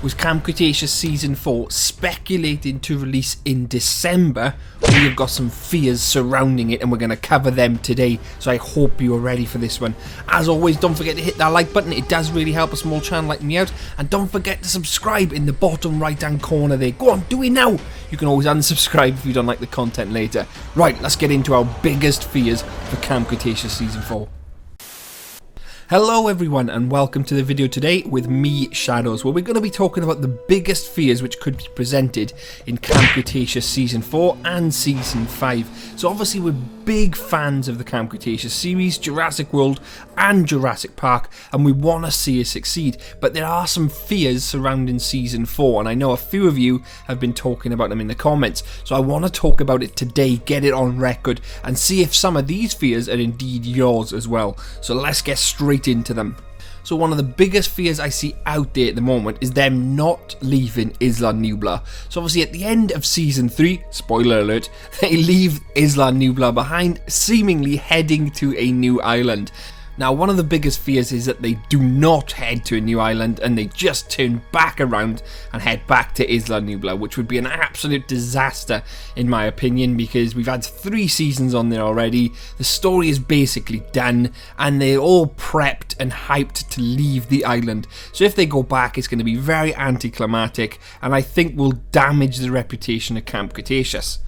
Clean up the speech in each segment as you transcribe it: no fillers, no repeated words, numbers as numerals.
With Camp Cretaceous Season 4 speculating to release in December, we have got some fears surrounding it and we're going to cover them today, so I hope you are ready for this one. As always, don't forget to hit that like button, it does really help a small channel like me out, and don't forget to subscribe in the bottom right hand corner there. Go on, do it now! You can always unsubscribe if you don't like the content later. Right, let's get into our biggest fears for Camp Cretaceous Season 4. Hello everyone and welcome to the video today with me, Shadows, where we're going to be talking about the biggest fears which could be presented in Camp Cretaceous Season 4 and Season 5. So obviously we're big fans of the Camp Cretaceous series, Jurassic World and Jurassic Park, and we want to see it succeed. But there are some fears surrounding Season 4, and I know a few of you have been talking about them in the comments, so I want to talk about it today, get it on record, and see if some of these fears are indeed yours as well. So let's get straight into them. So one of the biggest fears I see out there at the moment is them not leaving Isla Nublar. So obviously at the end of Season 3, spoiler alert, they leave Isla Nublar behind, seemingly heading to a new island. Now, one of the biggest fears is that they do not head to a new island and they just turn back around and head back to Isla Nublar, which would be an absolute disaster in my opinion, because we've had 3 seasons on there already, the story is basically done, and they're all prepped and hyped to leave the island. So if they go back, it's going to be very anticlimactic, and I think will damage the reputation of Camp Cretaceous.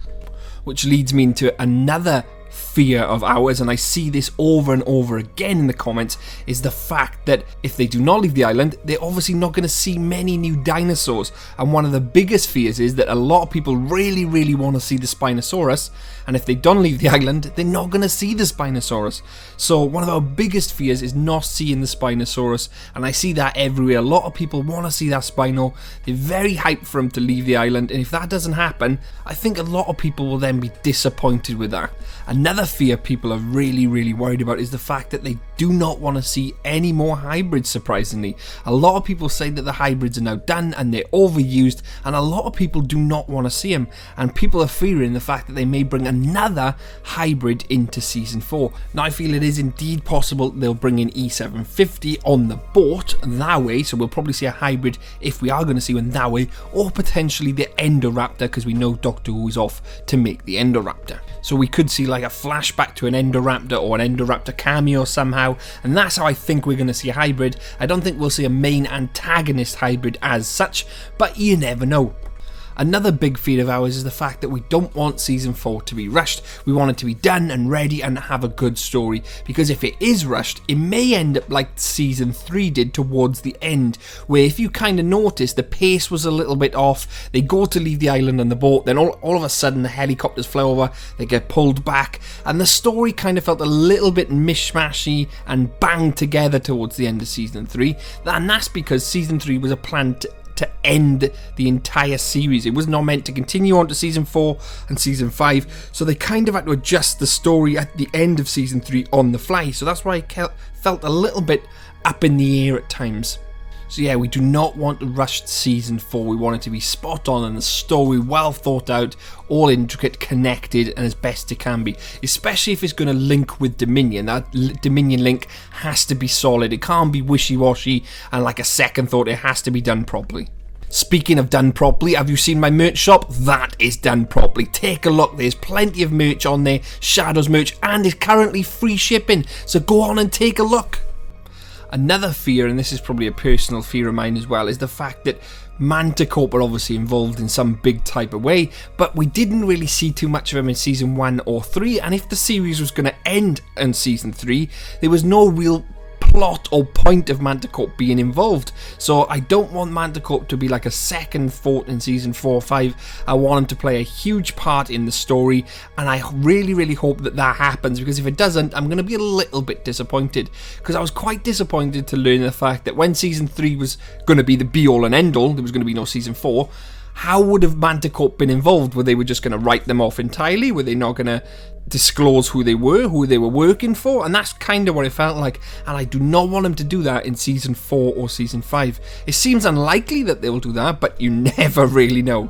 Which leads me into another fear of ours, and I see this over and over again in the comments, is the fact that if they do not leave the island, they're obviously not going to see many new dinosaurs. And one of the biggest fears is that a lot of people really want to see the Spinosaurus, and if they don't leave the island, they're not going to see the Spinosaurus. So one of our biggest fears is not seeing the Spinosaurus, and I see that everywhere. A lot of people want to see that Spino, they're very hyped for him to leave the island, and if that doesn't happen, I think a lot of people will then be disappointed with that. Another fear people are really worried about is the fact that they do not want to see any more hybrids, surprisingly. A lot of people say that the hybrids are now done and they're overused, and a lot of people do not want to see them, and people are fearing the fact that they may bring another hybrid into Season 4. Now I feel it is indeed possible they'll bring in E750 on the boat that way, so we'll probably see a hybrid if we are going to see one that way, or potentially the Endoraptor, because we know Doctor Who is off to make the Endoraptor. So we could see like a flashback to an Endoraptor or an Endoraptor cameo somehow, and that's how I think we're going to see a hybrid. I don't think we'll see a main antagonist hybrid as such, but you never know. Another big fear of ours is the fact that we don't want Season 4 to be rushed. We want it to be done and ready and have a good story, because if it is rushed, it may end up like Season 3 did towards the end, where if you kind of notice, the pace was a little bit off. They go to leave the island on the boat, then all of a sudden the helicopters fly over, they get pulled back, and the story kind of felt a little bit mishmashy and banged together towards the end of Season 3, and that's because Season 3 was a plan to end the entire series. It was not meant to continue on to Season 4 and Season 5, so they kind of had to adjust the story at the end of Season 3 on the fly, so that's why I felt a little bit up in the air at times. So yeah, we do not want a rushed Season 4, we want it to be spot on and the story well thought out, all intricate, connected, and as best it can be. Especially if it's going to link with Dominion. That Dominion link has to be solid, it can't be wishy-washy and like a second thought, it has to be done properly. Speaking of done properly, have you seen my merch shop? That is done properly. Take a look, there's plenty of merch on there, Shadows merch, and it's currently free shipping, so go on and take a look. Another fear, and this is probably a personal fear of mine as well, is the fact that Manticore are obviously involved in some big type of way, but we didn't really see too much of them in Season 1 or 3, and if the series was going to end in Season 3, there was no real plot or point of Manticore being involved. So I don't want Manticore to be like a second thought in Season 4 or 5. I want him to play a huge part in the story, and I really hope that that happens, because if it doesn't, I'm going to be a little bit disappointed, because I was quite disappointed to learn the fact that when Season 3 was going to be the be-all and end-all, there was going to be no Season 4, how would have Manticore been involved? Were they just going to write them off entirely? Were they not going to disclose who they were working for? And that's kind of what it felt like, and I do not want them to do that in Season 4 or Season 5. It seems unlikely that they'll do that, but you never really know.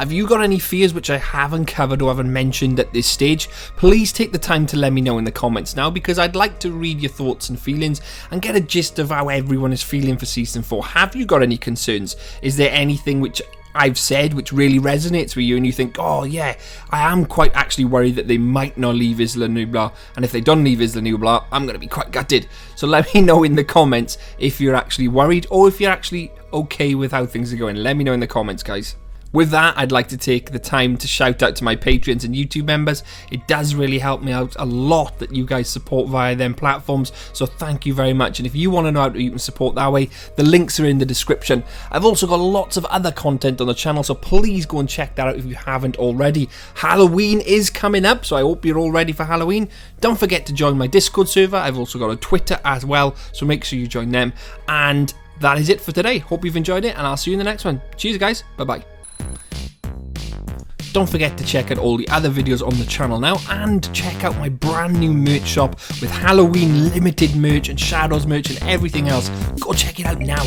Have you got any fears which I haven't covered or haven't mentioned at this stage? Please take the time to let me know in the comments now, because I'd like to read your thoughts and feelings and get a gist of how everyone is feeling for Season 4. Have you got any concerns? Is there anything which I've said which really resonates with you and you think, oh yeah, I am quite actually worried that they might not leave Isla Nublar, and if they don't leave Isla Nublar, I'm going to be quite gutted. So let me know in the comments if you're actually worried or if you're actually okay with how things are going. Let me know in the comments, guys. With that, I'd like to take the time to shout out to my Patreons and YouTube members. It does really help me out a lot that you guys support via them platforms, so thank you very much. And if you want to know how you can support that way, the links are in the description. I've also got lots of other content on the channel, so please go and check that out if you haven't already. Halloween is coming up, so I hope you're all ready for Halloween. Don't forget to join my Discord server. I've also got a Twitter as well, so make sure you join them. And that is it for today. Hope you've enjoyed it, and I'll see you in the next one. Cheers, guys. Bye-bye. Don't forget to check out all the other videos on the channel now, and check out my brand new merch shop with Halloween limited merch and Shadows merch and everything else. Go check it out now.